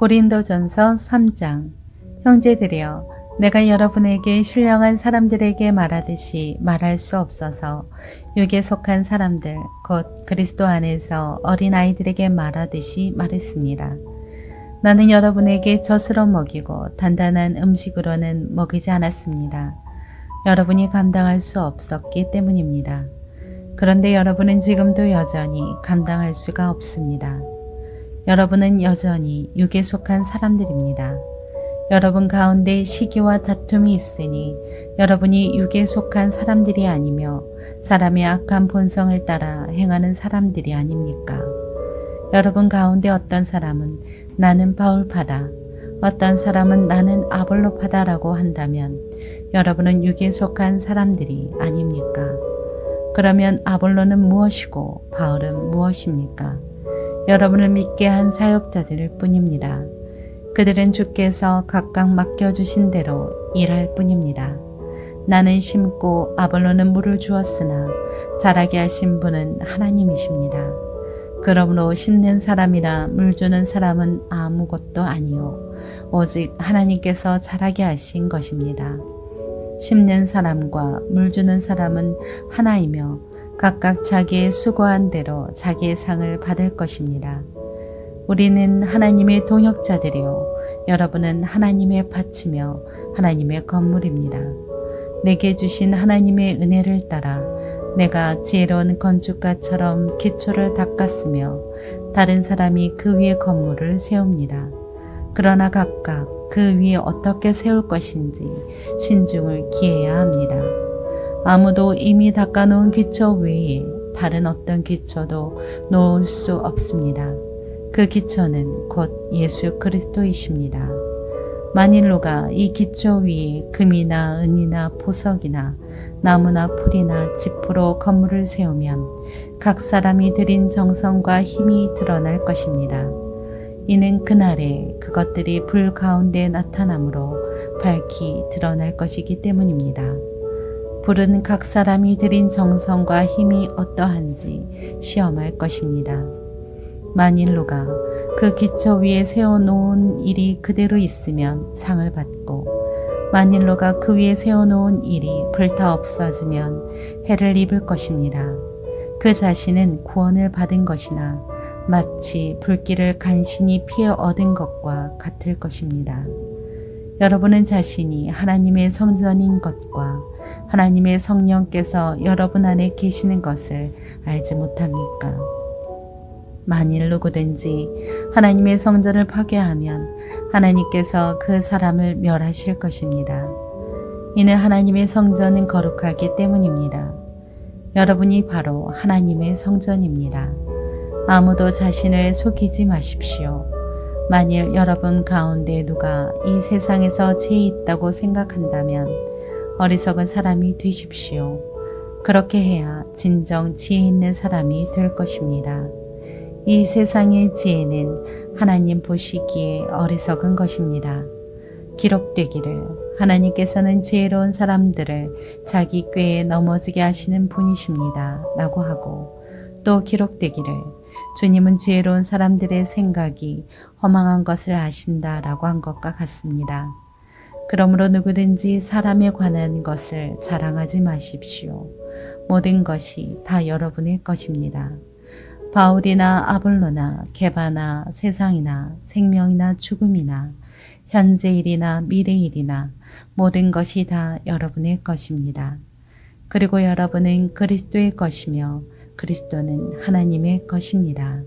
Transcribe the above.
고린도전서 3장. 형제들이여, 내가 여러분에게 신령한 사람들에게 말하듯이 말할 수 없어서 육에 속한 사람들 곧 그리스도 안에서 어린아이들에게 말하듯이 말했습니다. 나는 여러분에게 젖으로 먹이고 단단한 음식으로는 먹이지 않았습니다. 여러분이 감당할 수 없었기 때문입니다. 그런데 여러분은 지금도 여전히 감당할 수가 없습니다. 여러분은 여전히 육에 속한 사람들입니다. 여러분 가운데 시기와 다툼이 있으니 여러분이 육에 속한 사람들이 아니며 사람의 악한 본성을 따라 행하는 사람들이 아닙니까? 여러분 가운데 어떤 사람은 나는 바울파다, 어떤 사람은 나는 아볼로파다라고 한다면 여러분은 육에 속한 사람들이 아닙니까? 그러면 아볼로는 무엇이고 바울은 무엇입니까? 여러분을 믿게 한 사역자들일 뿐입니다. 그들은 주께서 각각 맡겨주신 대로 일할 뿐입니다. 나는 심고 아볼로는 물을 주었으나 자라게 하신 분은 하나님이십니다. 그러므로 심는 사람이나 물 주는 사람은 아무것도 아니요 오직 하나님께서 자라게 하신 것입니다. 심는 사람과 물 주는 사람은 하나이며 각각 자기의 수고한 대로 자기의 상을 받을 것입니다. 우리는 하나님의 동역자들이요 여러분은 하나님의 밭이며 하나님의 건물입니다. 내게 주신 하나님의 은혜를 따라 내가 지혜로운 건축가처럼 기초를 닦았으며 다른 사람이 그 위에 건물을 세웁니다. 그러나 각각 그 위에 어떻게 세울 것인지 신중을 기해야 합니다. 아무도 이미 닦아놓은 기초 외에 다른 어떤 기초도 놓을 수 없습니다. 그 기초는 곧 예수 그리스도이십니다. 만일 누가 이 기초 위에 금이나 은이나 보석이나 나무나 풀이나 짚으로 건물을 세우면 각 사람이 들인 정성과 힘이 드러날 것입니다. 이는 그날에 그것들이 불 가운데 나타나므로 밝히 드러날 것이기 때문입니다. 불은 각 사람이 들인 정성과 힘이 어떠한지 시험할 것입니다. 만일 누가 그 기초 위에 세워놓은 일이 그대로 있으면 상을 받고 만일 누가 그 위에 세워놓은 일이 불타 없어지면 해를 입을 것입니다. 그 자신은 구원을 받은 것이나 마치 불길을 간신히 피해 얻은 것과 같을 것입니다. 여러분은 자신이 하나님의 성전인 것과 하나님의 성령께서 여러분 안에 계시는 것을 알지 못합니까? 만일 누구든지 하나님의 성전을 파괴하면 하나님께서 그 사람을 멸하실 것입니다. 이는 하나님의 성전은 거룩하기 때문입니다. 여러분이 바로 하나님의 성전입니다. 아무도 자신을 속이지 마십시오. 만일 여러분 가운데 누가 이 세상에서 지혜 있다고 생각한다면 어리석은 사람이 되십시오. 그렇게 해야 진정 지혜 있는 사람이 될 것입니다. 이 세상의 지혜는 하나님 보시기에 어리석은 것입니다. 기록되기를 하나님께서는 지혜로운 사람들을 자기 꾀에 넘어지게 하시는 분이십니다 라고 하고 또 기록되기를 주님은 지혜로운 사람들의 생각이 허망한 것을 아신다 라고 한 것과 같습니다. 그러므로 누구든지 사람에 관한 것을 자랑하지 마십시오. 모든 것이 다 여러분의 것입니다. 바울이나 아볼로나 게바나 세상이나 생명이나 죽음이나 현재일이나 미래일이나 모든 것이 다 여러분의 것입니다. 그리고 여러분은 그리스도의 것이며 그리스도는 하나님의 것입니다.